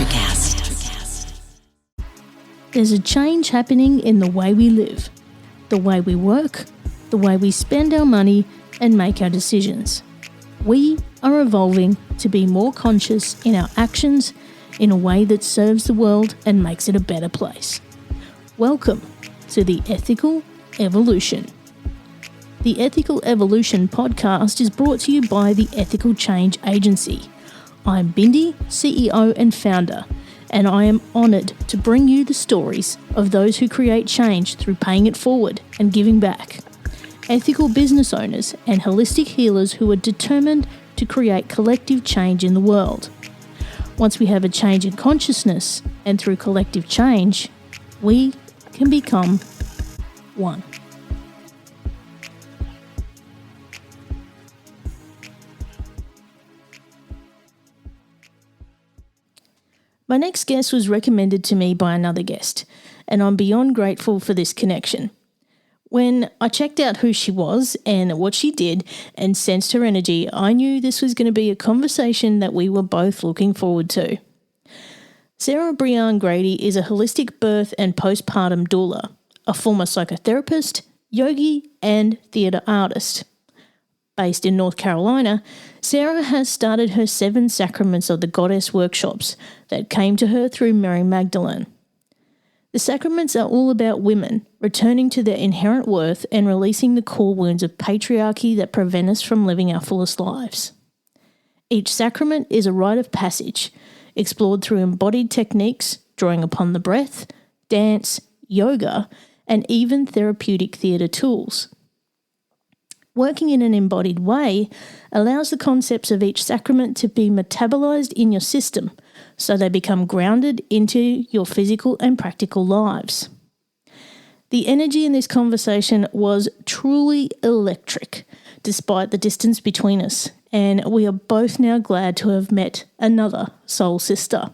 Electrocast. There's a change happening in the way we live, the way we work, the way we spend our money and make our decisions. We are evolving to be more conscious in our actions in a way that serves the world and makes it a better place. Welcome to the Ethical Evolution. The Ethical Evolution podcast is brought to you by the Ethical Change Agency. I'm Bindi, CEO and founder, and I am honoured to bring you the stories of those who create change through paying it forward and giving back. Ethical business owners and holistic healers who are determined to create collective change in the world. Once we have a change in consciousness, and through collective change, we can become one. My next guest was recommended to me by another guest, and I'm beyond grateful for this connection. When I checked out who she was and what she did and sensed her energy, I knew this was going to be a conversation that we were both looking forward to. Sarah Bryanne Grady is a holistic birth and postpartum doula, a former psychotherapist, yogi, and theatre artist. Based in North Carolina, Sarah has started her 7 Sacraments of the Goddess workshops that came to her through Mary Magdalene. The Sacraments are all about women returning to their inherent worth and releasing the core wounds of patriarchy that prevent us from living our fullest lives. Each sacrament is a rite of passage, explored through embodied techniques, drawing upon the breath, dance, yoga, and even therapeutic theatre tools. Working in an embodied way allows the concepts of each sacrament to be metabolized in your system so they become grounded into your physical and practical lives. The energy in this conversation was truly electric, despite the distance between us, and we are both now glad to have met another soul sister.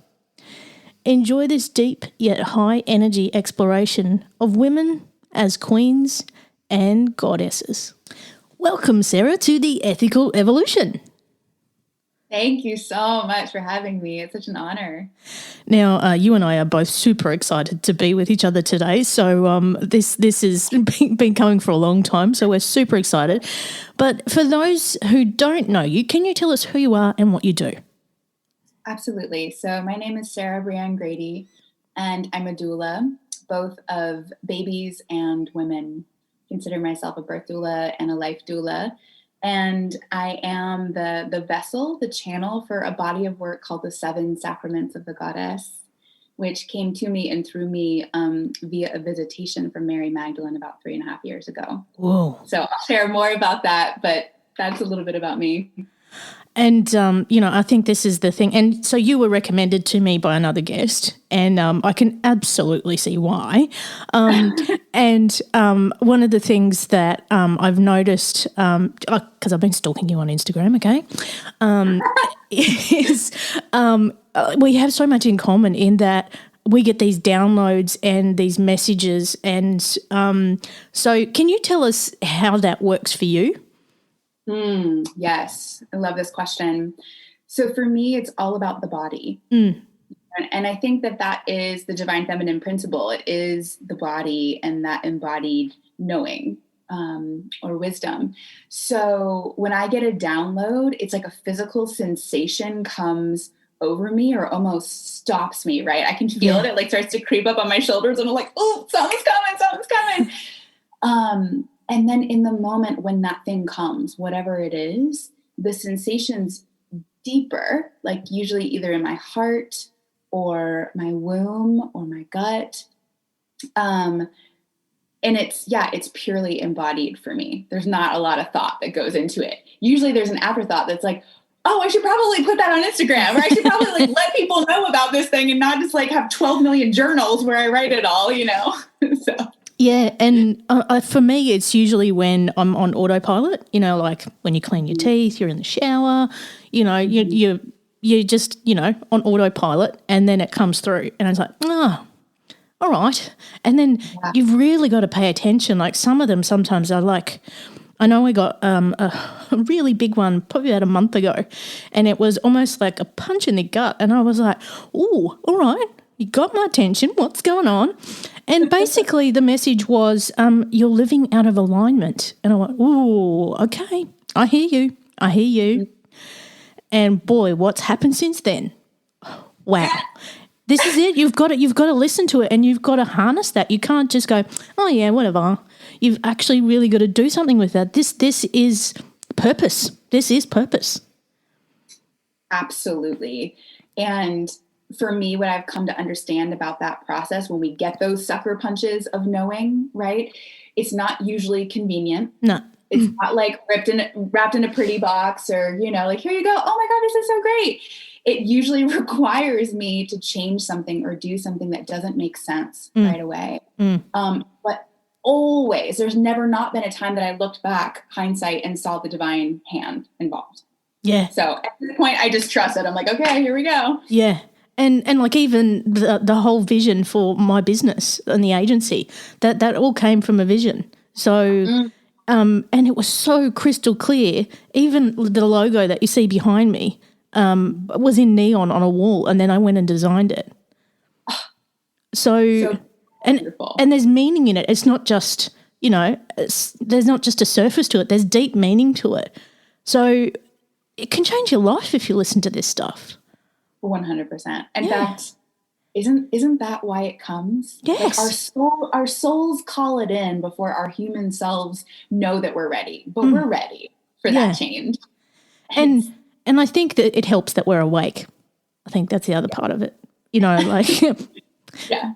Enjoy this deep yet high energy exploration of women as queens and goddesses. Welcome, Sarah, to the Ethical Evolution. Thank you so much for having me. It's such an honor. Now, you and I are both super excited to be with each other today. So this has been coming for a long time, so we're super excited. But for those who don't know you, can you tell us who you are and what you do? Absolutely. So my name is Sarah Bryanne Grady, and I'm a doula, both of babies and women. Consider myself a birth doula and a life doula. And I am the vessel, the channel for a body of work called the 7 Sacraments of the Goddess, which came to me and through me via a visitation from Mary Magdalene about 3.5 years ago. Whoa. So I'll share more about that, but that's a little bit about me. And, I think this is the thing. And so you were recommended to me by another guest, and I can absolutely see why. And one of the things that I've noticed, because I've been stalking you on Instagram, okay, is we have so much in common in that we get these downloads and these messages. And so can you tell us how that works for you? Yes, I love this question. So for me, it's all about the body. And I think that is the divine feminine principle. It is the body and that embodied knowing or wisdom. So when I get a download, it's like a physical sensation comes over me or almost stops me, right? I can feel it. It like starts to creep up on my shoulders and I'm like, oh, something's coming. And then in the moment when that thing comes, whatever it is, the sensation's deeper, like usually either in my heart or my womb or my gut. And it's purely embodied for me. There's not a lot of thought that goes into it. Usually there's an afterthought that's like, oh, I should probably put that on Instagram, or I should probably let people know about this thing and not just have 12 million journals where I write it all, so. Yeah, and for me, it's usually when I'm on autopilot, like when you clean your teeth, you're in the shower, you're just, on autopilot, and then it comes through and it's like, oh, all right. And then you've really got to pay attention. Like some of them sometimes are like, I know I got a really big one probably about a month ago, and it was almost like a punch in the gut, and I was like, "Ooh, all right, you got my attention. What's going on?" And basically the message was, "You're living out of alignment." And I went, "Ooh, okay, I hear you. I hear you." And boy, what's happened since then? Wow. This is it. You've got to listen to it, and you've got to harness that. You can't just go, "Oh yeah, whatever." You've actually really got to do something with that. This is purpose. This is purpose. Absolutely. And for me, what I've come to understand about that process, when we get those sucker punches of knowing, right? It's not usually convenient. No. It's not like wrapped in a pretty box, or, like, here you go. Oh my God, this is so great. It usually requires me to change something or do something that doesn't make sense right away. But always, there's never not been a time that I looked back, hindsight, and saw the divine hand involved. Yeah. So at this point, I just trust it. I'm like, okay, here we go. Yeah. And like even the whole vision for my business and the agency, that all came from a vision. So, and it was so crystal clear. Even the logo that you see behind me was in neon on a wall, and then I went and designed it. So and there's meaning in it. It's not just, there's not just a surface to it. There's deep meaning to it. So it can change your life if you listen to this stuff. 100%. In fact, isn't that why it comes? Yes. Like our souls call it in before our human selves know that we're ready, but we're ready for that change. And I think that it helps that we're awake. I think that's the other part of it. Like, and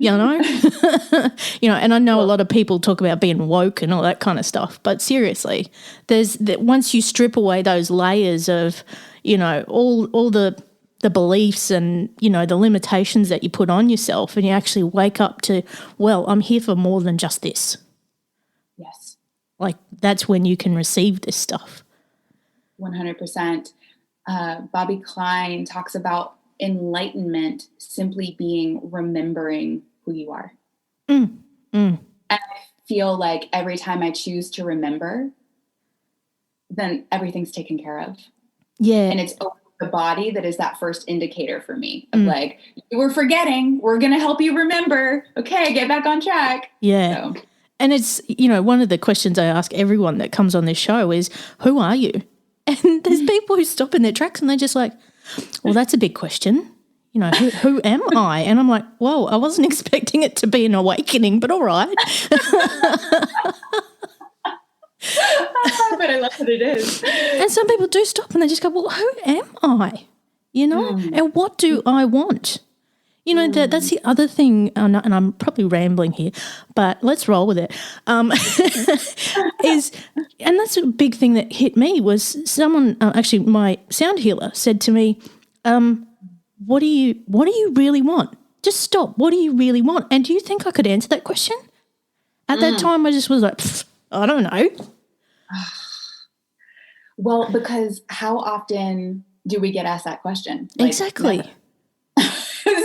I know a lot of people talk about being woke and all that kind of stuff, but seriously, there's that once you strip away those layers of, all the beliefs and, the limitations that you put on yourself, and you actually wake up to, well, I'm here for more than just this. Yes. Like, that's when you can receive this stuff. 100%. Bobby Klein talks about enlightenment simply being remembering who you are. And I feel like every time I choose to remember, then everything's taken care of. Yeah. And it's the body that is that first indicator for me of like, you were forgetting, we're going to help you remember. Okay, get back on track. Yeah. So. And it's, one of the questions I ask everyone that comes on this show is, who are you? And there's people who stop in their tracks and they're just like, well, that's a big question. Who am I? And I'm like, whoa, I wasn't expecting it to be an awakening, but all right. But I love that it is. And some people do stop and they just go, well, who am I? And what do I want? That's the other thing, and I'm probably rambling here, but let's roll with it, and that's a big thing that hit me was someone, actually my sound healer said to me, what do you really want? Just stop. What do you really want? And do you think I could answer that question? At that time, I just was like, I don't know. Well, because how often do we get asked that question? Like, exactly.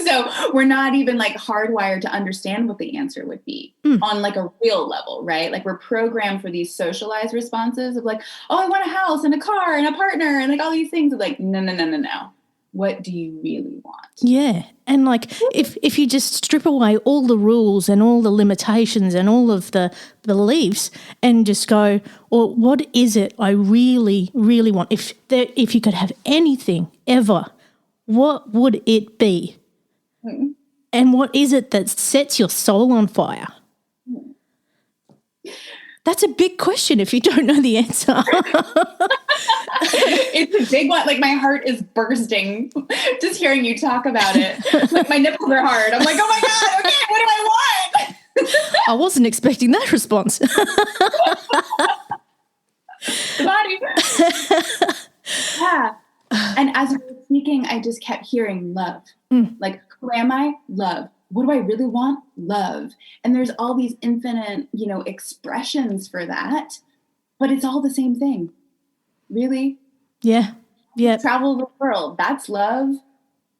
So we're not even like hardwired to understand what the answer would be on like a real level, right? Like we're programmed for these socialized responses of like, oh, I want a house and a car and a partner and like all these things of like, no. What do you really want? Yeah. And like if you just strip away all the rules and all the limitations and all of the beliefs and just go, well, what is it I really, really want? If you could have anything ever, what would it be? And what is it that sets your soul on fire? That's a big question if you don't know the answer. It's a big one. Like my heart is bursting just hearing you talk about it. Like my nipples are hard. I'm like, oh my God, okay, what do I want? I wasn't expecting that response. The body. Yeah. And as you were speaking, I just kept hearing love. Like, who am I? Love. What do I really want? Love. And there's all these infinite, expressions for that, but it's all the same thing. Really? Yeah. Yeah. Travel the world. That's love.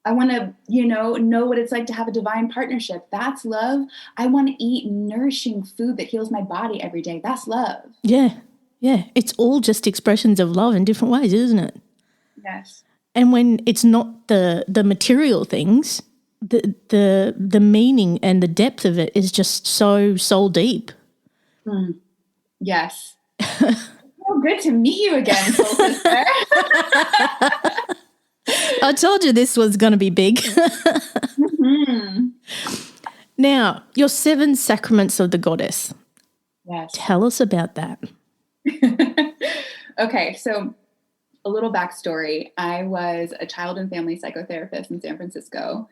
I want to, know what it's like to have a divine partnership. That's love. I want to eat nourishing food that heals my body every day. That's love. Yeah. Yeah. It's all just expressions of love in different ways, isn't it? Yes. And when it's not the material things, the meaning and the depth of it is just so soul deep. Yes. So good to meet you again, soul sister. I told you this was going to be big. Now, your 7 sacraments of the goddess. Yes. Tell us about that. Okay, so a little backstory. I was a child and family psychotherapist in San Francisco,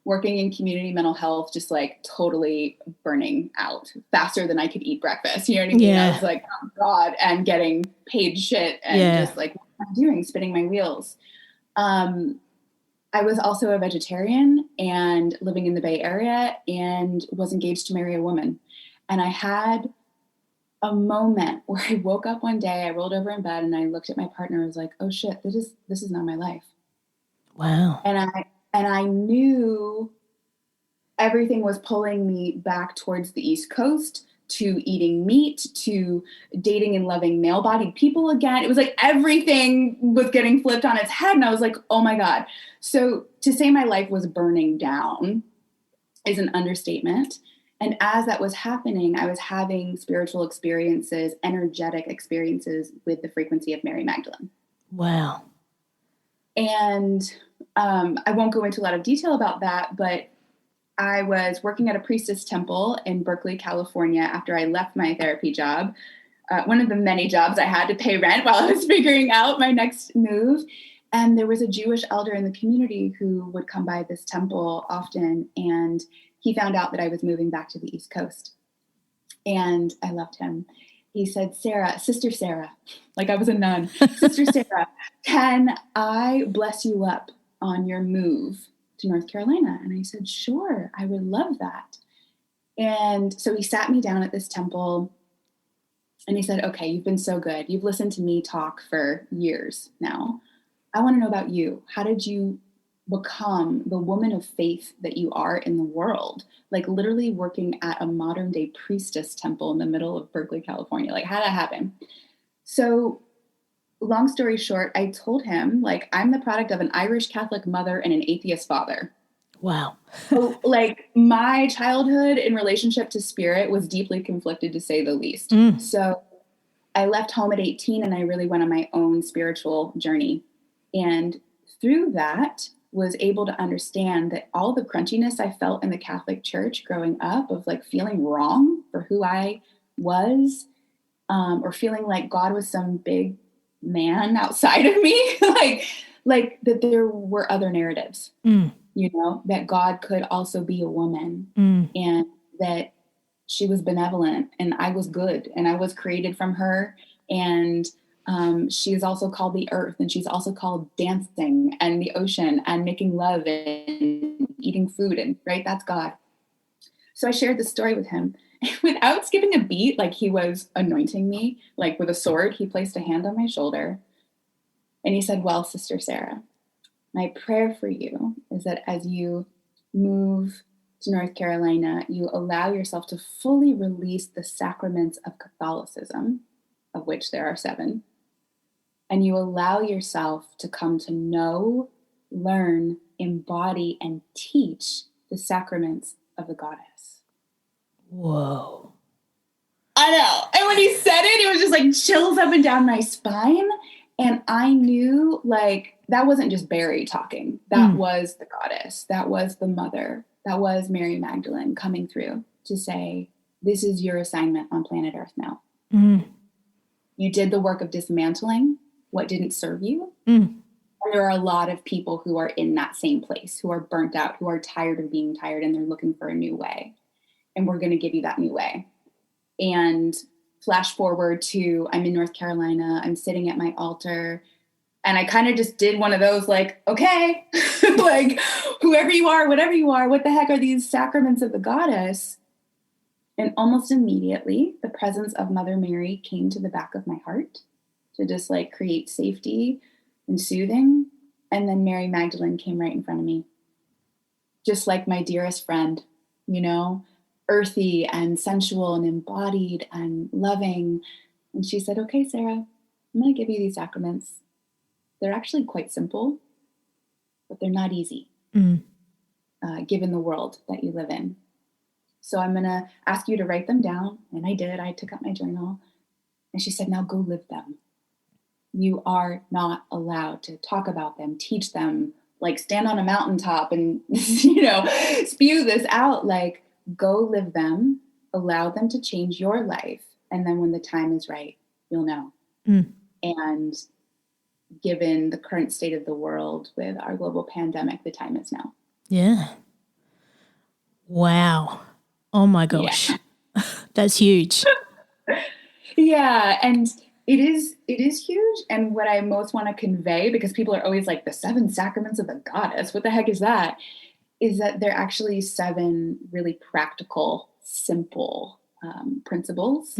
working in community mental health, just like totally burning out faster than I could eat breakfast. You know what I mean? Yeah. I was like, oh God, and getting paid shit and just like, what am I doing? Spinning my wheels. I was also a vegetarian and living in the Bay Area and was engaged to marry a woman. And I had a moment where I woke up one day, I rolled over in bed and I looked at my partner and was like, oh shit, this is not my life. Wow. And I knew everything was pulling me back towards the East Coast, to eating meat, to dating and loving male-bodied people again. It was like everything was getting flipped on its head. And I was like, oh my God. So to say my life was burning down is an understatement. And as that was happening, I was having spiritual experiences, energetic experiences with the frequency of Mary Magdalene. Wow. And I won't go into a lot of detail about that, but I was working at a priestess temple in Berkeley, California, after I left my therapy job. One of the many jobs I had to pay rent while I was figuring out my next move. And there was a Jewish elder in the community who would come by this temple often. And he found out that I was moving back to the East Coast. And I loved him. He said, Sister Sarah, like I was a nun, Sister Sarah, can I bless you up on your move to North Carolina? And I said, sure, I would love that. And so he sat me down at this temple and he said, okay, you've been so good. You've listened to me talk for years now. I want to know about you. How did you become the woman of faith that you are in the world? Like literally working at a modern day priestess temple in the middle of Berkeley, California. Like how did that happen? So long story short, I told him, like, I'm the product of an Irish Catholic mother and an atheist father. Wow. So, like, my childhood in relationship to spirit was deeply conflicted, to say the least. So I left home at 18 and I really went on my own spiritual journey. And through that, was able to understand that all the crunchiness I felt in the Catholic Church growing up, of like feeling wrong for who I was, or feeling like God was some big man outside of me, like that there were other narratives, you know, that God could also be a woman, and that she was benevolent and I was good and I was created from her. And she is also called the earth, and she's also called dancing and the ocean and making love and eating food, and right, that's God. So I shared this story with him. Without skipping a beat, like he was anointing me, like with a sword, he placed a hand on my shoulder and he said, well, Sister Sarah, my prayer for you is that as you move to North Carolina, you allow yourself to fully release the sacraments of Catholicism, of which there are 7, and you allow yourself to come to know, learn, embody, and teach the sacraments of the goddess. Whoa. I know. And when he said it, it was just like chills up and down my spine. And I knew, like, that wasn't just Barry talking. That was the goddess. That was the mother. That was Mary Magdalene coming through to say, this is your assignment on planet Earth now. You did the work of dismantling what didn't serve you. And there are a lot of people who are in that same place, who are burnt out, who are tired of being tired, and they're looking for a new way. And we're going to give you that new way. And flash forward to, I'm in North Carolina, I'm sitting at my altar, and I kind of just did one of those, like, okay, like, whoever you are, whatever you are, what the heck are these sacraments of the goddess? And almost immediately, the presence of Mother Mary came to the back of my heart to just like create safety and soothing. And then Mary Magdalene came right in front of me, just like my dearest friend, you know, earthy and sensual and embodied and loving. And she said, okay, Sarah, I'm going to give you these sacraments. They're actually quite simple, but they're not easy, given the world that you live in. So I'm going to ask you to write them down. And I did. I took out my journal. And she said, now go live them. You are not allowed to talk about them, teach them, like stand on a mountaintop and, spew this out. Like, go live them, allow them to change your life. And then when the time is right, you'll know. And given the current state of the world with our global pandemic, the time is now. Yeah. Wow. Oh my gosh. Yeah. That's huge. Yeah. And it is huge. And what I most want to convey, because people are always like, the 7 sacraments of the goddess, what the heck is that? Is that they're actually 7 really practical, simple principles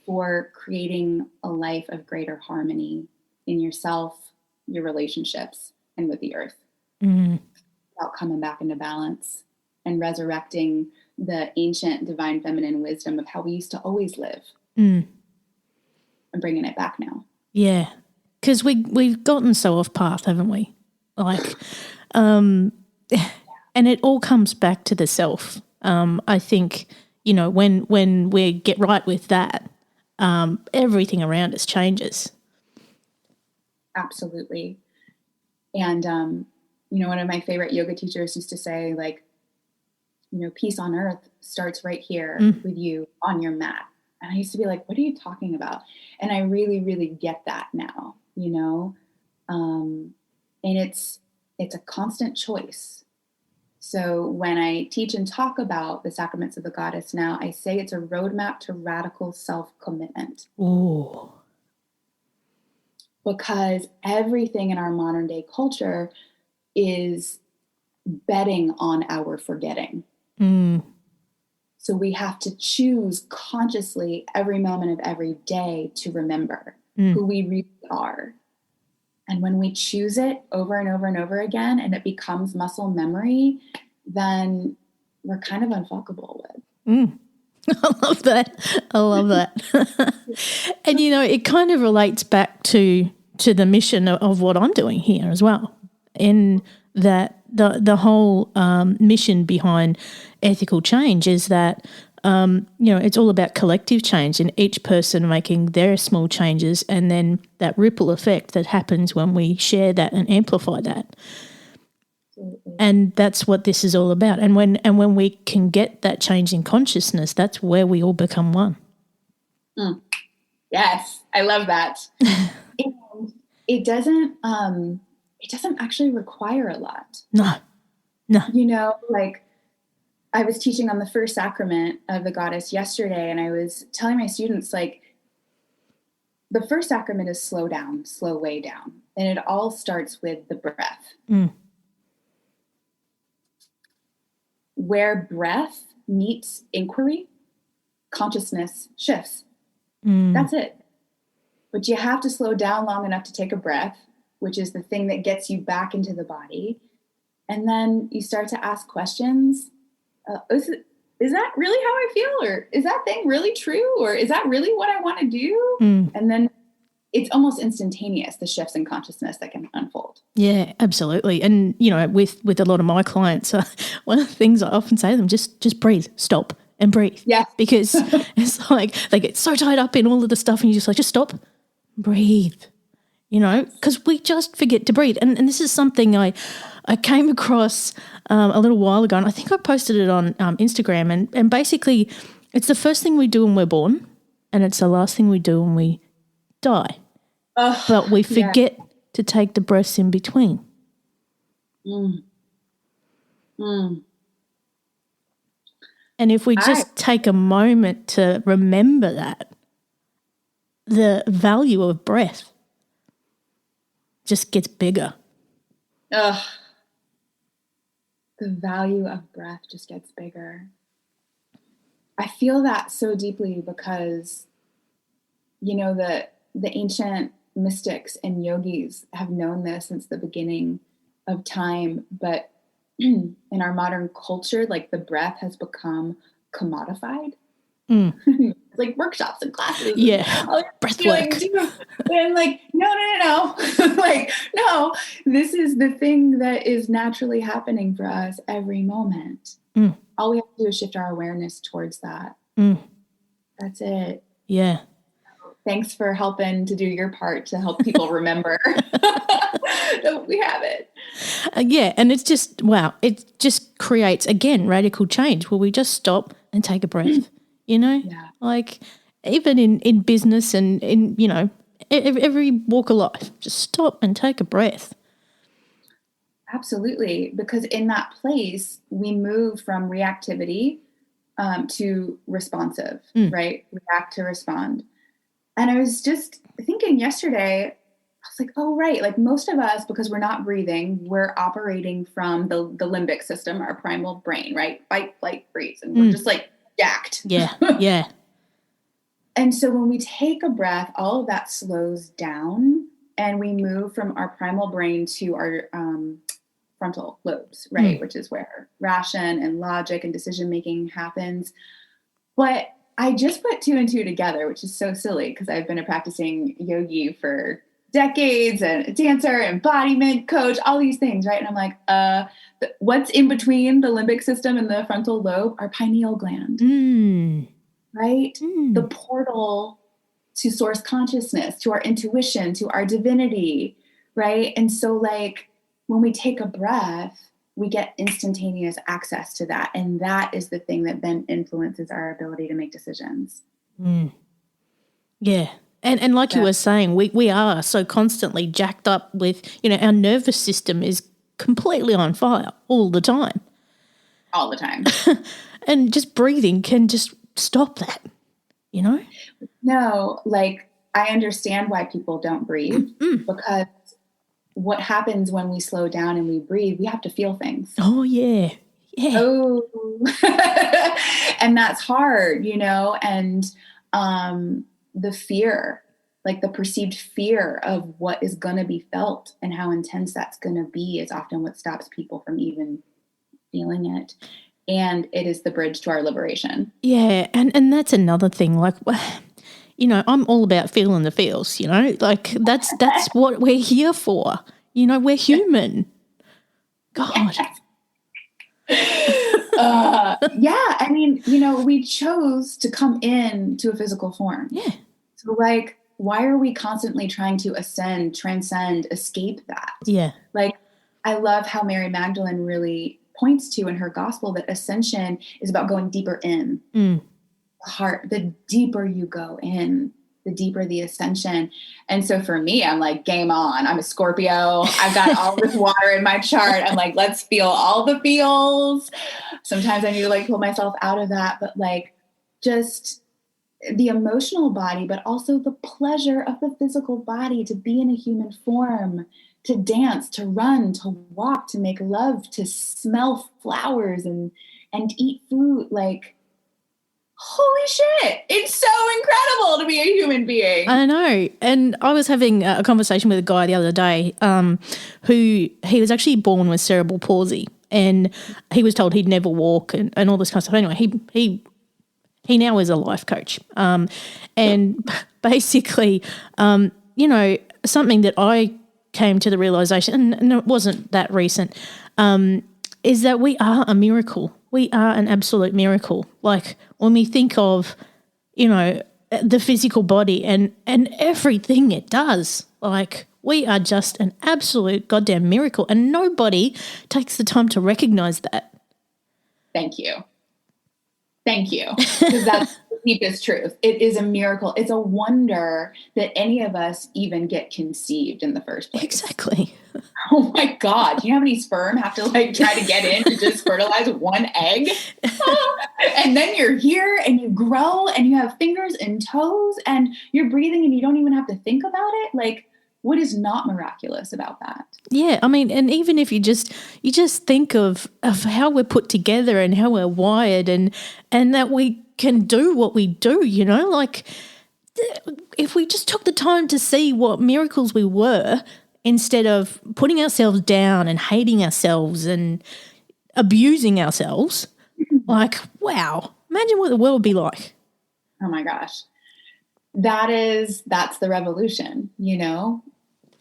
for creating a life of greater harmony in yourself, your relationships, and with the earth. About coming back into balance and resurrecting the ancient divine feminine wisdom of how we used to always live. And bringing it back now. Yeah, because we've gotten so off path, haven't we? Like, and it all comes back to the self. I think, when we get right with that, everything around us changes. Absolutely. And, one of my favorite yoga teachers used to say, like, peace on earth starts right here with you on your mat. And I used to be like, what are you talking about? And I really, really get that now, and it's a constant choice. So when I teach and talk about the sacraments of the goddess now, I say it's a roadmap to radical self-commitment. Ooh. Because everything in our modern day culture is betting on our forgetting. So we have to choose consciously every moment of every day to remember who we really are. And when we choose it over and over and over again, and it becomes muscle memory, then we're kind of unfuckable with. I love that. And, it kind of relates back to the mission of what I'm doing here as well. In that the whole mission behind ethical change is that, it's all about collective change and each person making their small changes, and then that ripple effect that happens when we share that and amplify that. Absolutely. And that's what this is all about. And when we can get that change in consciousness, that's where we all become one. Yes, I love that. And it doesn't actually require a lot. No. Like, I was teaching on the first sacrament of the goddess yesterday, and I was telling my students, like, the first sacrament is slow down, slow way down. And it all starts with the breath. Where breath meets inquiry, consciousness shifts. That's it. But you have to slow down long enough to take a breath, which is the thing that gets you back into the body. And then you start to ask questions. Is that really how I feel? Or is that thing really true? Or is that really what I want to do? And then it's almost instantaneous, the shifts in consciousness that can unfold. Yeah, absolutely. And, with a lot of my clients, one of the things I often say to them, just breathe, stop and breathe. Yeah. Because it's like they get so tied up in all of the stuff and you just like, just stop, breathe, because we just forget to breathe. And this is something I came across a little while ago, and I think I posted it on Instagram, and basically it's the first thing we do when we're born and it's the last thing we do when we die. But we forget to take the breaths in between. And if we just take a moment to remember that, the value of breath just gets bigger. The value of breath just gets bigger. I feel that so deeply because, the ancient mystics and yogis have known this since the beginning of time. But in our modern culture, like, the breath has become commodified. It's like workshops and classes. Yeah. And Breath work. And like, no. Like, no, this is the thing that is naturally happening for us every moment. All we have to do is shift our awareness towards that. That's it. Yeah. Thanks for helping to do your part to help people remember that we have it. Yeah. And it's just, wow, it just creates, again, radical change where we just stop and take a breath, you know? Yeah. Like even in business and in, you know, every walk of life, just stop and take a breath. Absolutely. Because in that place, we move from reactivity to responsive, right? React to respond. And I was just thinking yesterday, I was like, oh, right. Like most of us, because we're not breathing, we're operating from the limbic system, our primal brain, right? Fight, flight, freeze. And we're just like jacked. Yeah. Yeah. And so when we take a breath, all of that slows down and we move from our primal brain to our frontal lobes, right? Which is where ration and logic and decision-making happens. But I just put 2 and 2 together, which is so silly because I've been a practicing yogi for decades and a dancer, embodiment coach, all these things, right? And I'm like, what's in between the limbic system and the frontal lobe? Our pineal gland, right? The portal to source consciousness, to our intuition, to our divinity, right? And so like when we take a breath, we get instantaneous access to that. And that is the thing that then influences our ability to make decisions. Yeah. And like you were saying, we are so constantly jacked up with, you know, our nervous system is completely on fire all the time. All the time. And just breathing can just stop that, you know? No, like I understand why people don't breathe because what happens when we slow down and we breathe, we have to feel things. Oh, yeah. Yeah. Oh, and that's hard, you know, and the fear, like the perceived fear of what is going to be felt and how intense that's going to be is often what stops people from even feeling it. And it is the bridge to our liberation. Yeah. And that's another thing. Like, you know, I'm all about feeling the feels, you know, like that's what we're here for. You know, we're human. God. Yeah. I mean, you know, we chose to come in to a physical form. Yeah. So like, why are we constantly trying to ascend, transcend, escape that? Yeah. Like, I love how Mary Magdalene really points to in her gospel that ascension is about going deeper in the heart. The deeper you go in, the deeper the ascension. And so for me, I'm like, game on. I'm a Scorpio. I've got all this water in my chart. I'm like, let's feel all the feels. Sometimes I need to like pull myself out of that, but like just the emotional body, but also the pleasure of the physical body to be in a human form, to dance, to run, to walk, to make love, to smell flowers and eat food. Like, holy shit, it's so incredible to be a human being. I know. And I was having a conversation with a guy the other day who he was actually born with cerebral palsy and he was told he'd never walk and all this kind of stuff. Anyway, he now is a life coach. And basically, you know, something that I came to the realization, and it wasn't that recent, is that we are a miracle. We are an absolute miracle. Like when we think of, you know, the physical body and everything it does, like we are just an absolute goddamn miracle and nobody takes the time to recognize that. Thank you. Thank you. Because that's the deepest truth. It is a miracle. It's a wonder that any of us even get conceived in the first place. Exactly. Oh my God. Do you know how many sperm have to like try to get in to just fertilize one egg? And then you're here and you grow and you have fingers and toes and you're breathing and you don't even have to think about it. Like, what is not miraculous about that? Yeah, I mean, and even if you just think of how we're put together and how we're wired and that we can do what we do, you know, like if we just took the time to see what miracles we were instead of putting ourselves down and hating ourselves and abusing ourselves, like, wow, imagine what the world would be like. Oh my gosh. That's the revolution, you know?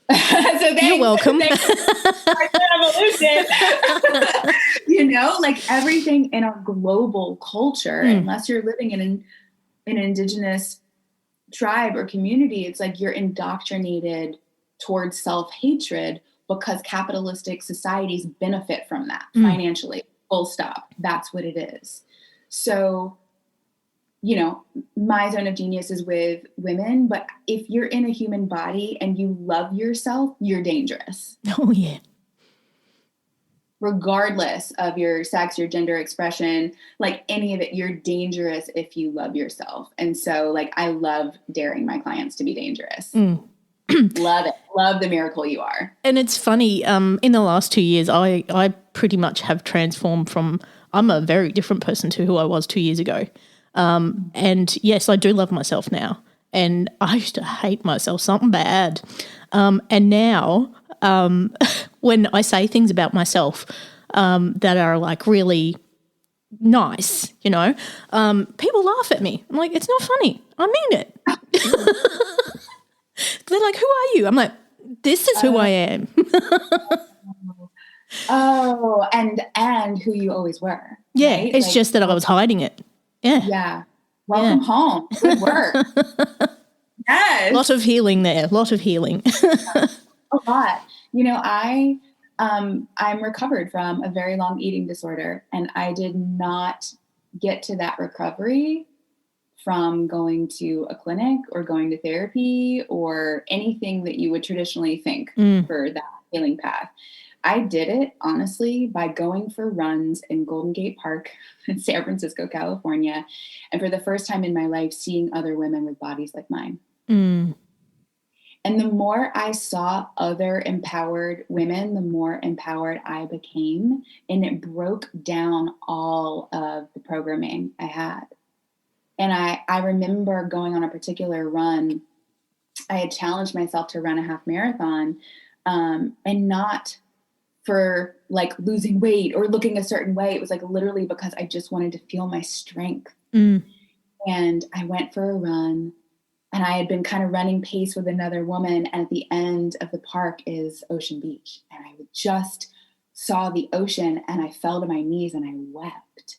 You're welcome. Revolution. You know, like everything in our global culture, unless you're living in an indigenous tribe or community, it's like you're indoctrinated towards self-hatred because capitalistic societies benefit from that financially. Full stop. That's what it is. So, you know, my zone of genius is with women, but if you're in a human body and you love yourself, you're dangerous. Oh, yeah. Regardless of your sex, your gender expression, like any of it, you're dangerous if you love yourself. And so, like, I love daring my clients to be dangerous. Love it. Love the miracle you are. And it's funny, in the last 2 years, I pretty much have transformed from, I'm a very different person to who I was 2 years ago. And yes, I do love myself now. And I used to hate myself, something bad. And now, when I say things about myself that are like really nice, you know, people laugh at me. I'm like, it's not funny. I mean it. They're like, who are you? I'm like, this is who I am. Oh, and who you always were. Yeah, right? it's like, just that I was hiding it. Yeah. Yeah. Welcome home. Good work. Yes. Lot of healing there. Lot of healing. A lot. You know, I'm recovered from a very long eating disorder, and I did not get to that recovery from going to a clinic or going to therapy or anything that you would traditionally think for that healing path. I did it, honestly, by going for runs in Golden Gate Park in San Francisco, California, and for the first time in my life, seeing other women with bodies like mine. And the more I saw other empowered women, the more empowered I became, and it broke down all of the programming I had. And I remember going on a particular run. I had challenged myself to run a half marathon, and not for like losing weight or looking a certain way. It was like literally because I just wanted to feel my strength. And I went for a run, and I had been kind of running pace with another woman. And at the end of the park is Ocean Beach. And I just saw the ocean, and I fell to my knees and I wept.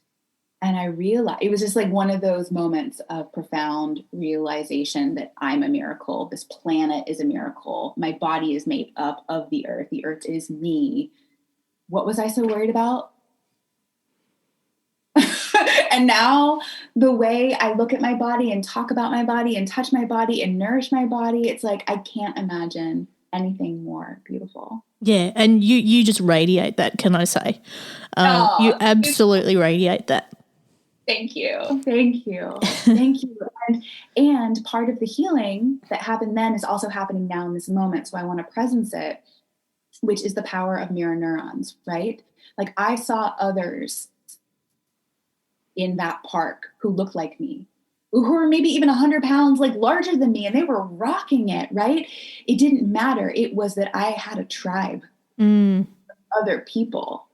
And I realized, it was just like one of those moments of profound realization that I'm a miracle. This planet is a miracle. My body is made up of the earth. The earth is me. What was I so worried about? And now the way I look at my body and talk about my body and touch my body and nourish my body, it's like I can't imagine anything more beautiful. Yeah, and you just radiate that, can I say? You absolutely radiate that. Thank you. Thank you. Thank you. And part of the healing that happened then is also happening now in this moment. So I want to presence it, which is the power of mirror neurons, right? Like I saw others in that park who looked like me, who were maybe even 100 pounds, like larger than me, and they were rocking it, right? It didn't matter. It was that I had a tribe of other people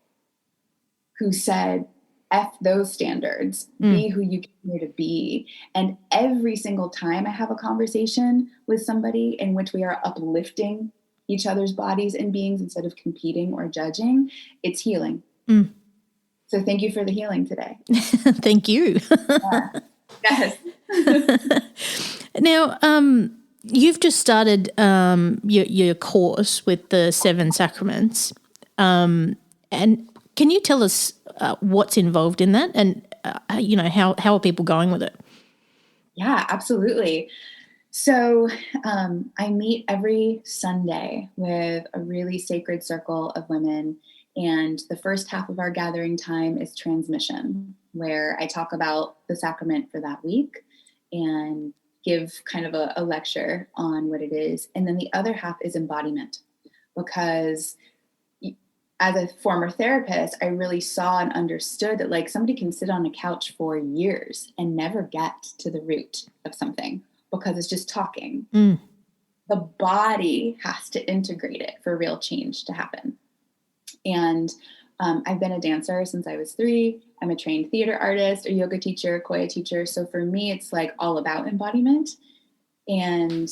who said, F those standards, be who you came here to be. And every single time I have a conversation with somebody in which we are uplifting each other's bodies and beings instead of competing or judging, it's healing. So thank you for the healing today. Thank you. Yes. Now, you've just started your course with the 7 Sacraments. And can you tell us what's involved in that, and how are people going with it? Yeah, absolutely. So I meet every Sunday with a really sacred circle of women, and the first half of our gathering time is transmission, where I talk about the sacrament for that week and give kind of a lecture on what it is, and then the other half is embodiment, because as a former therapist, I really saw and understood that like somebody can sit on a couch for years and never get to the root of something because it's just talking. The body has to integrate it for real change to happen. And I've been a dancer since I was 3. I'm a trained theater artist, a yoga teacher, Koya teacher. So for me, it's like all about embodiment. And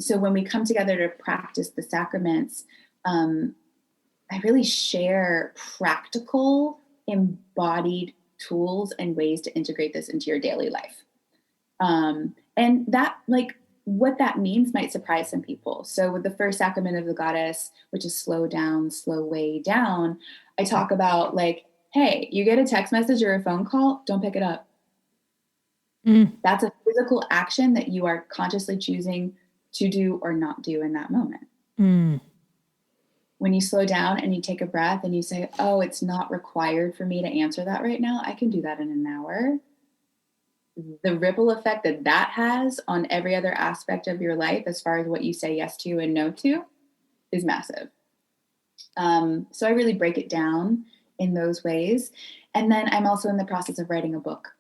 so when we come together to practice the sacraments, I really share practical, embodied tools and ways to integrate this into your daily life. And that, like, what that means might surprise some people. So with the first sacrament of the goddess, which is slow down, slow way down, I talk about, like, hey, you get a text message or a phone call, don't pick it up. That's a physical action that you are consciously choosing to do or not do in that moment. When you slow down and you take a breath and you say, oh, it's not required for me to answer that right now, I can do that in an hour. The ripple effect that that has on every other aspect of your life, as far as what you say yes to and no to, is massive. So I really break it down in those ways. And then I'm also in the process of writing a book.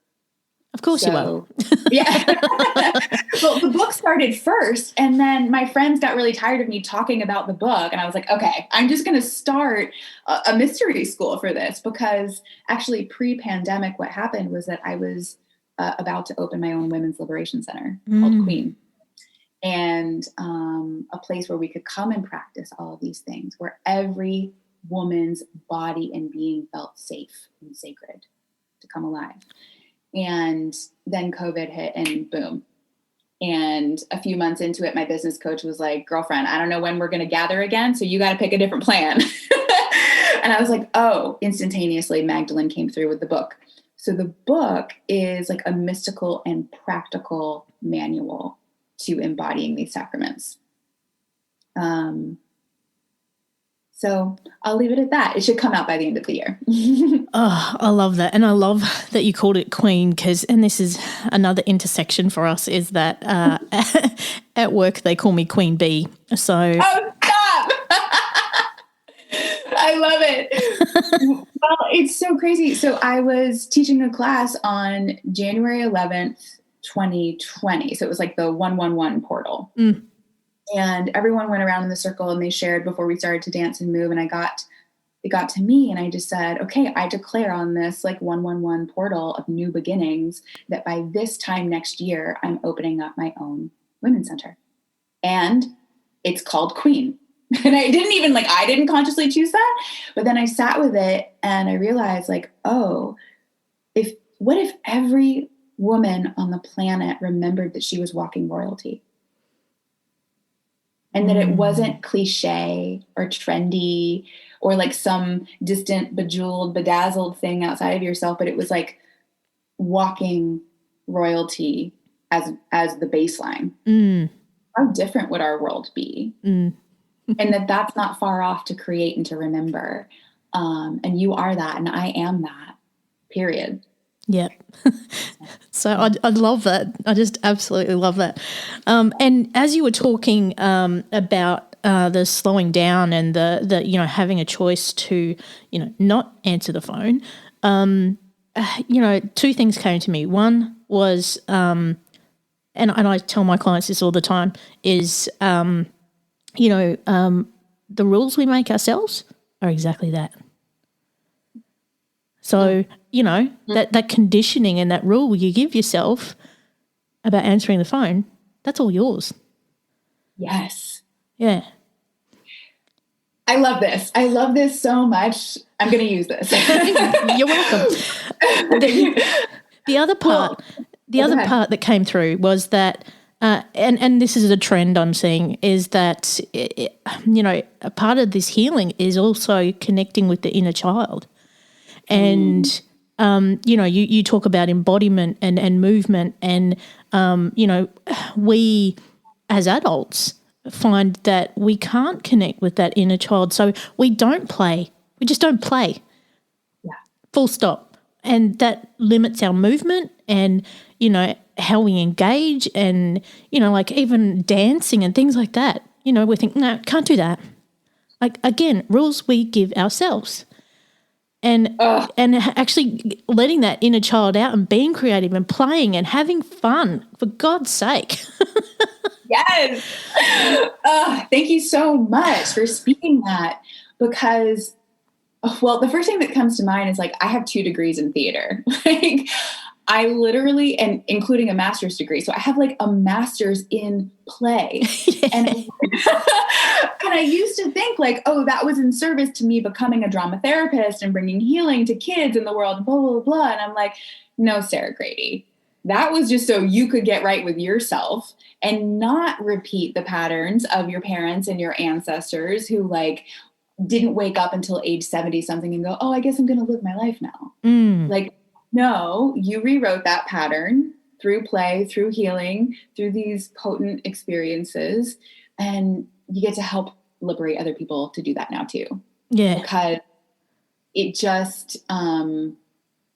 Of course you will. Yeah. Well, the book started first, and then my friends got really tired of me talking about the book. And I was like, okay, I'm just going to start a mystery school for this, because actually pre-pandemic, what happened was that I was about to open my own women's liberation center called Queen. And a place where we could come and practice all of these things, where every woman's body and being felt safe and sacred to come alive. And then COVID hit and boom. And a few months into it, my business coach was like, girlfriend, I don't know when we're going to gather again, so you got to pick a different plan. And I was like, oh, instantaneously, Magdalene came through with the book. So the book is like a mystical and practical manual to embodying these sacraments. So I'll leave it at that. It should come out by the end of the year. Oh, I love that. And I love that you called it Queen, and this is another intersection for us, is that at work they call me Queen Bee. So oh, stop! I love it. Well, it's so crazy. So I was teaching a class on January 11th, 2020. So it was like the 111 portal. And everyone went around in the circle and they shared before we started to dance and move. And it got to me, and I just said, okay, I declare on this like 111 portal of new beginnings that by this time next year, I'm opening up my own women's center. And it's called Queen. And I didn't consciously choose that. But then I sat with it and I realized, like, oh, what if every woman on the planet remembered that she was walking royalty? And that it wasn't cliche or trendy or like some distant, bejeweled, bedazzled thing outside of yourself, but it was like walking royalty as the baseline. How different would our world be? And that's not far off to create and to remember. And you are that, and I am that, period. Yep. So I love that. I just absolutely love that. And as you were talking about the slowing down and the having a choice to not answer the phone, two things came to me. One was, and I tell my clients this all the time, is the rules we make ourselves are exactly that. So, that conditioning and that rule you give yourself about answering the phone, that's all yours. Yes. Yeah. I love this. I love this so much. I'm going to use this. You're welcome. The other part that came through was that, and this is a trend I'm seeing, is that, a part of this healing is also connecting with the inner child. And, you talk about embodiment and movement, and, we as adults find that we can't connect with that inner child. So we don't play. We just don't play. Yeah. Full stop. And that limits our movement and, how we engage and, like even dancing and things like that. We think, no, can't do that. Like, again, rules we give ourselves. And actually letting that inner child out and being creative and playing and having fun, for God's sake. Yes. Thank you so much for speaking that, because Well, the first thing that comes to mind is like, I have 2 degrees in theater. Like I literally, and including a master's degree. So I have like a master's in play. Yeah. And, and I used to think like, oh, that was in service to me becoming a drama therapist and bringing healing to kids in the world, blah, blah, blah. And I'm like, no, Sarah Grady, that was just so you could get right with yourself and not repeat the patterns of your parents and your ancestors who like didn't wake up until age 70 something and go, oh, I guess I'm going to live my life now. Like, no, you rewrote that pattern through play, through healing, through these potent experiences. And you get to help liberate other people to do that now too. Yeah. Because it just,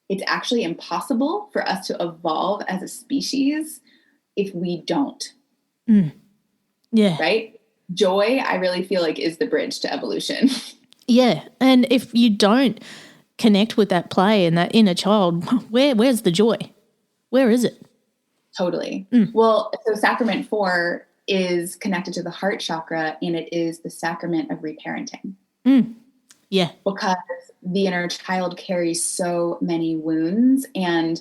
it's actually impossible for us to evolve as a species if we don't. Yeah. Right? Joy, I really feel like, is the bridge to evolution. Yeah. And if you don't connect with that play and that inner child, where's the joy? Where is it? Totally. Well, so Sacrament 4 is connected to the heart chakra, and it is the sacrament of reparenting. Yeah. Because the inner child carries so many wounds. And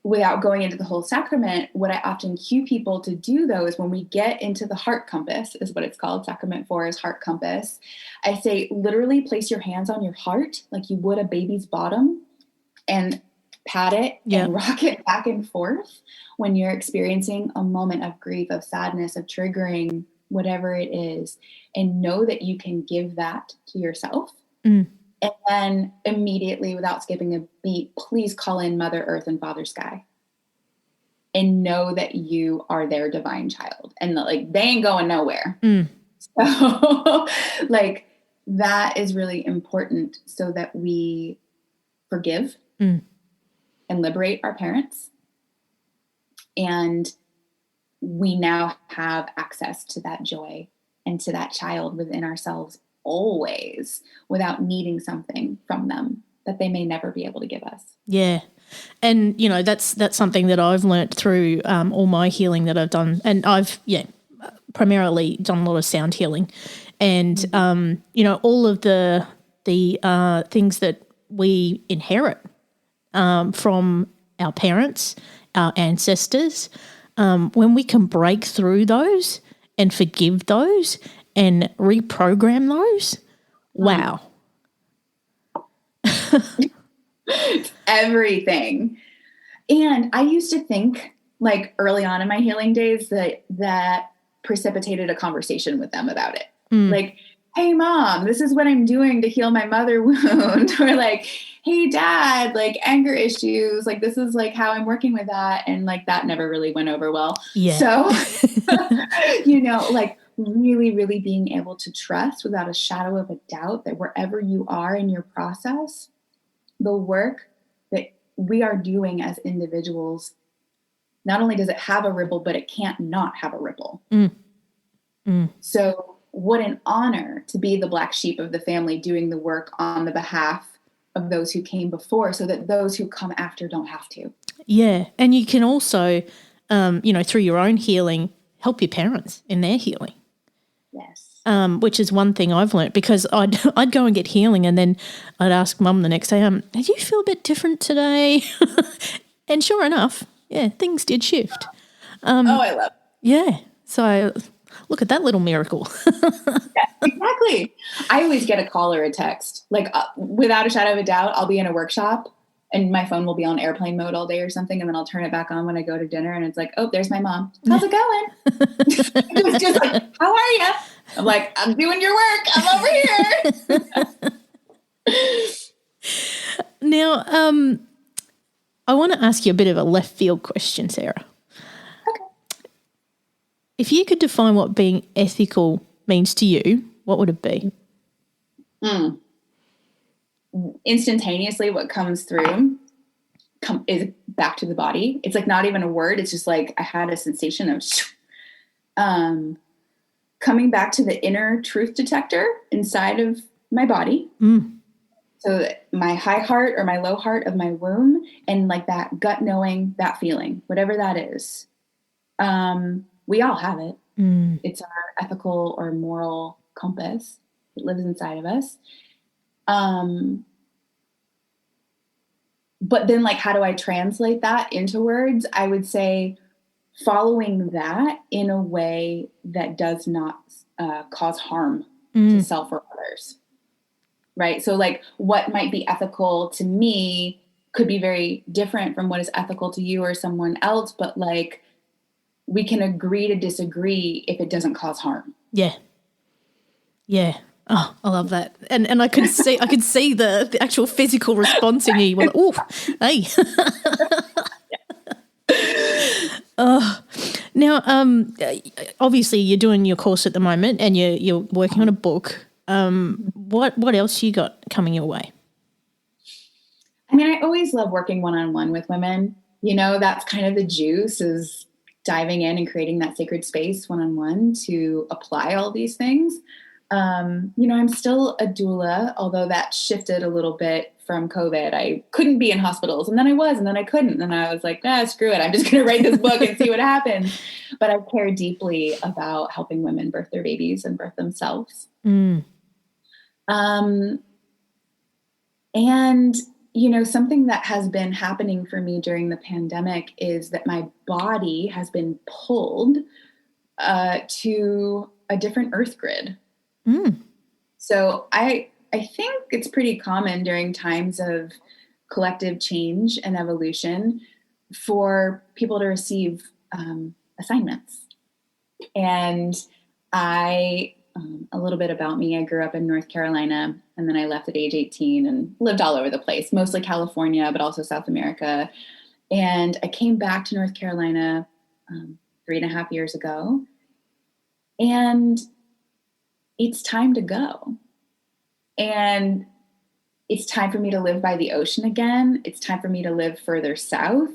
without going into the whole sacrament, what I often cue people to do, though, is when we get into the heart compass, is what it's called. Sacrament 4 is heart compass. I say, literally place your hands on your heart like you would a baby's bottom and pat it and rock it back and forth when you're experiencing a moment of grief, of sadness, of triggering, whatever it is, and know that you can give that to yourself. And then immediately, without skipping a beat, please call in Mother Earth and Father Sky and know that you are their divine child and that, like, they ain't going nowhere. So like that is really important so that we forgive and liberate our parents. And we now have access to that joy and to that child within ourselves always, without needing something from them that they may never be able to give us. Yeah. And, you know, that's something that I've learnt through all my healing that I've done. And I've, primarily done a lot of sound healing. And, you know, all of the things that we inherit from our parents, our ancestors, when we can break through those and forgive those and reprogram those, wow. Everything. And I used to think, like, early on in my healing days, that precipitated a conversation with them about it. Like, hey, Mom, this is what I'm doing to heal my mother wound. Or like, hey, Dad, like, anger issues. Like, this is like how I'm working with that. And like, that never really went over well. Yeah. So, you know, like, really, really being able to trust without a shadow of a doubt that wherever you are in your process, the work that we are doing as individuals, not only does it have a ripple, but it can't not have a ripple. So what an honor to be the black sheep of the family, doing the work on the behalf of those who came before so that those who come after don't have to. Yeah. And you can also, you know, through your own healing, help your parents in their healing. Yes. Which is one thing I've learnt, because I'd go and get healing and then I'd ask Mum the next day, do you feel a bit different today? And sure enough, things did shift. I love it. Yeah. So look at that little miracle. Yeah, exactly. I always get a call or a text. Like, without a shadow of a doubt, I'll be in a workshop and my phone will be on airplane mode all day or something. And then I'll turn it back on when I go to dinner. And it's like, oh, there's my mom. How's it going? It's just like, how are you? I'm like, I'm doing your work. I'm over here. Now, I want to ask you a bit of a left field question, Sarah. Okay. If you could define what being ethical means to you, what would it be? Instantaneously, what comes through is back to the body. It's like not even a word. It's just like I had a sensation of coming back to the inner truth detector inside of my body. So my high heart or my low heart of my womb, and like that gut knowing, that feeling, whatever that is. We all have it. It's our ethical or moral compass. It lives inside of us. But then, like, how do I translate that into words? I would say following that in a way that does not cause harm to self or others, right? So, like, what might be ethical to me could be very different from what is ethical to you or someone else, but, like, we can agree to disagree if it doesn't cause harm. Yeah. Yeah. Oh, I love that. And I could see the actual physical response in you. You were like, "Ooh, hey." Now, obviously you're doing your course at the moment and you're working on a book. What else you got coming your way? I mean, I always love working one-on-one with women. You know, that's kind of the juice, is diving in and creating that sacred space one-on-one to apply all these things. You know, I'm still a doula, although that shifted a little bit from COVID. I couldn't be in hospitals, and then I was, and then I couldn't. And I was like, screw it. I'm just going to write this book and see what happens. But I care deeply about helping women birth their babies and birth themselves. And, you know, something that has been happening for me during the pandemic is that my body has been pulled to a different earth grid. So I think it's pretty common during times of collective change and evolution for people to receive assignments. And a little bit about me, I grew up in North Carolina, and then I left at age 18 and lived all over the place, mostly California, but also South America. And I came back to North Carolina 3.5 years ago, and it's time to go. And it's time for me to live by the ocean again. It's time for me to live further south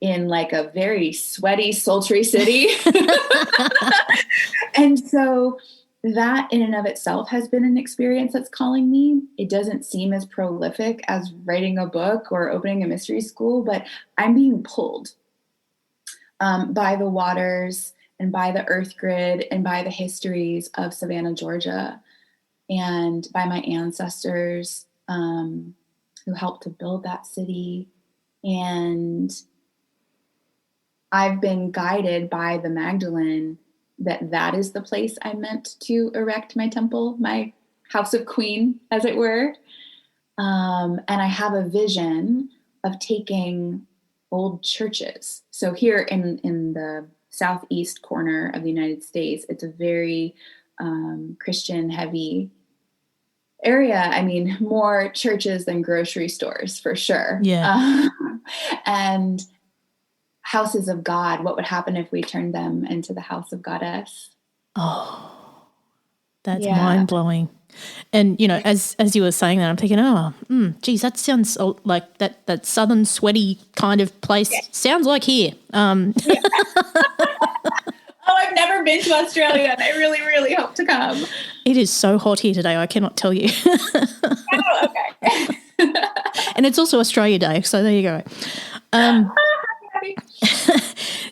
in, like, a very sweaty, sultry city. And so that in and of itself has been an experience that's calling me. It doesn't seem as prolific as writing a book or opening a mystery school, but I'm being pulled by the waters and by the earth grid and by the histories of Savannah, Georgia, and by my ancestors who helped to build that city. And I've been guided by the Magdalene that is the place I'm meant to erect my temple, my house of queen, as it were. And I have a vision of taking old churches. So here in the southeast corner of the United States, it's a very Christian heavy area. I mean, more churches than grocery stores, for sure. Yeah. And houses of God, what would happen if we turned them into the house of Goddess? Oh, that's mind-blowing. And, you know, as you were saying that, I'm thinking, geez, that sounds like that southern sweaty kind of place. Yeah. Sounds like here. Yeah. I've never been to Australia, and I really, really hope to come. It is so hot here today, I cannot tell you. Oh, okay. And it's also Australia Day, so there you go.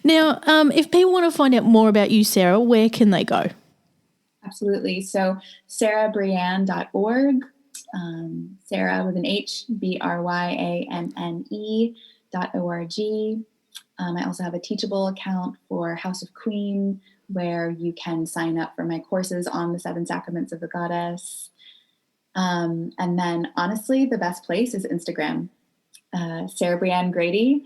Now, if people want to find out more about you, Sarah, where can they go? Absolutely. So sarahbryanne.org, Sarah with an H, BRYANNE.org. I also have a Teachable account for House of Queen, where you can sign up for my courses on the 7 Sacraments of the Goddess. And then, honestly, the best place is Instagram. Sarah Bryanne Grady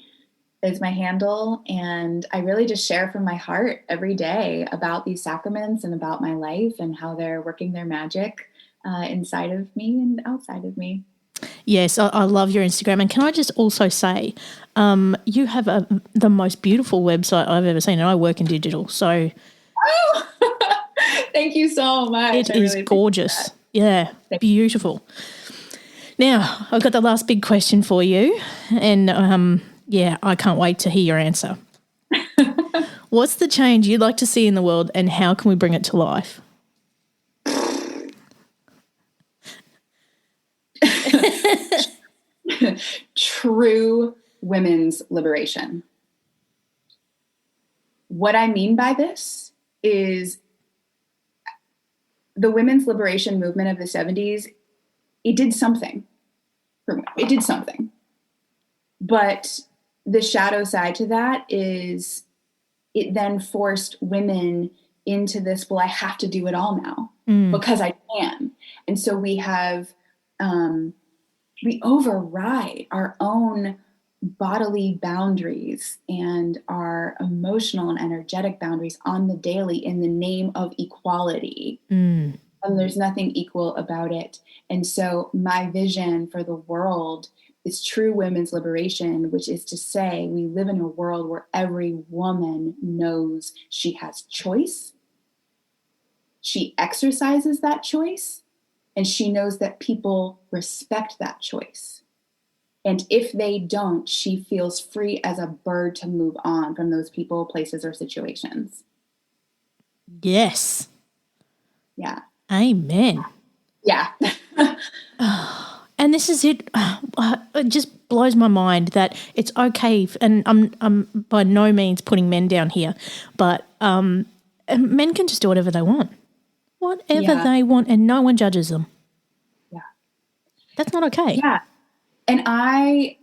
is my handle, and I really just share from my heart every day about these sacraments and about my life and how they're working their magic inside of me and outside of me. Yes, I love your Instagram. And can I just also say, you have the most beautiful website I've ever seen, and I work in digital, so... Oh, thank you so much. It is really gorgeous. Yeah, beautiful. Now, I've got the last big question for you, and I can't wait to hear your answer. What's the change you'd like to see in the world, and how can we bring it to life? True women's liberation. What I mean by this is the women's liberation movement of the 70s, it did something for me. It did something. But the shadow side to that is it then forced women into this, well, I have to do it all now because I can. And so we have, we override our own bodily boundaries and our emotional and energetic boundaries on the daily in the name of equality. And there's nothing equal about it. And so my vision for the world is true women's liberation, which is to say we live in a world where every woman knows she has choice. She exercises that choice, and she knows that people respect that choice. And if they don't, she feels free as a bird to move on from those people, places, or situations. Yes. Yeah. Amen. Yeah. And this is it. It just blows my mind that it's okay. And I'm by no means putting men down here, but men can just do whatever they want. Whatever they want, and no one judges them. Yeah. That's not okay. Yeah. And I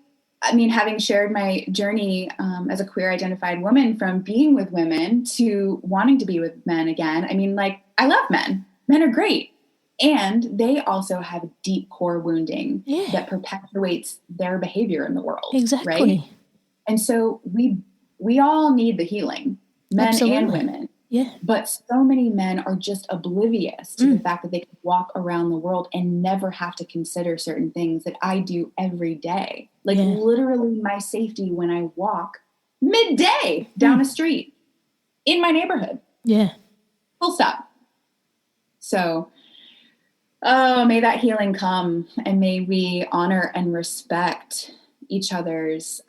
mean, having shared my journey as a queer identified woman from being with women to wanting to be with men again, I mean, like, I love men. Men are great. And they also have deep core wounding that perpetuates their behavior in the world. Exactly. Right? And so we all need the healing, men and women. Yeah. But so many men are just oblivious to the fact that they can walk around the world and never have to consider certain things that I do every day. Like literally my safety when I walk midday down a street in my neighborhood. Yeah. Full stop. So, may that healing come, and may we honor and respect each other's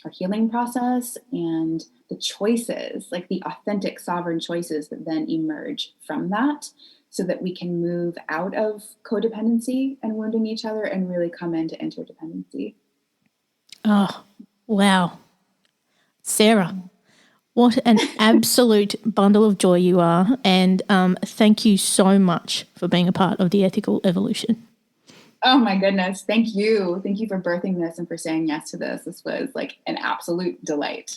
our healing process and the choices, like the authentic sovereign choices that then emerge from that, so that we can move out of codependency and wounding each other and really come into interdependency. Oh, wow. Sarah, what an absolute bundle of joy you are. And thank you so much for being a part of the Ethical Evolution. Oh my goodness. Thank you. Thank you for birthing this and for saying yes to this. This was like an absolute delight.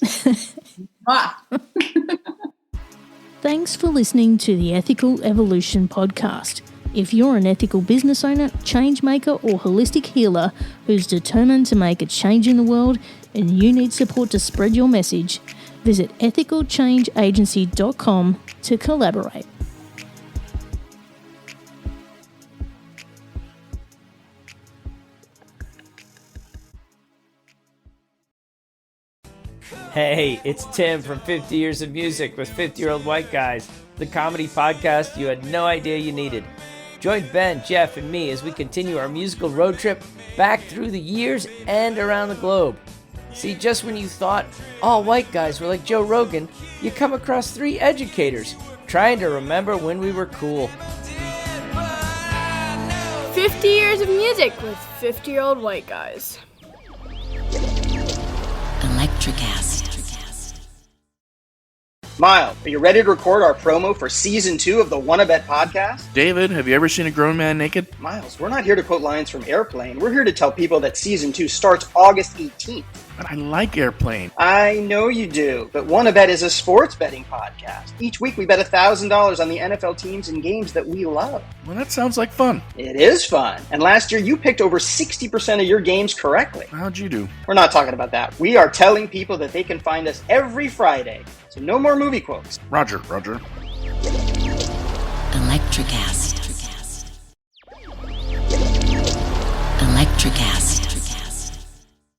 Thanks for listening to the Ethical Evolution podcast. If you're an ethical business owner, change maker, or holistic healer who's determined to make a change in the world and you need support to spread your message, visit ethicalchangeagency.com to collaborate. Hey, it's Tim from 50 Years of Music with 50-Year-Old White Guys, the comedy podcast you had no idea you needed. Join Ben, Jeff, and me as we continue our musical road trip back through the years and around the globe. See, just when you thought all white guys were like Joe Rogan, you come across 3 educators trying to remember when we were cool. 50 Years of Music with 50-Year-Old White Guys. Electricast. Miles, are you ready to record our promo for Season 2 of the Wanna Bet podcast? David, have you ever seen a grown man naked? Miles, we're not here to quote lines from Airplane. We're here to tell people that Season 2 starts August 18th. But I like Airplane. I know you do, but Wanna Bet is a sports betting podcast. Each week we bet $1,000 on the NFL teams and games that we love. Well, that sounds like fun. It is fun. And last year you picked over 60% of your games correctly. How'd you do? We're not talking about that. We are telling people that they can find us every Friday. So no more movie quotes. Roger. Electricast. Electricast.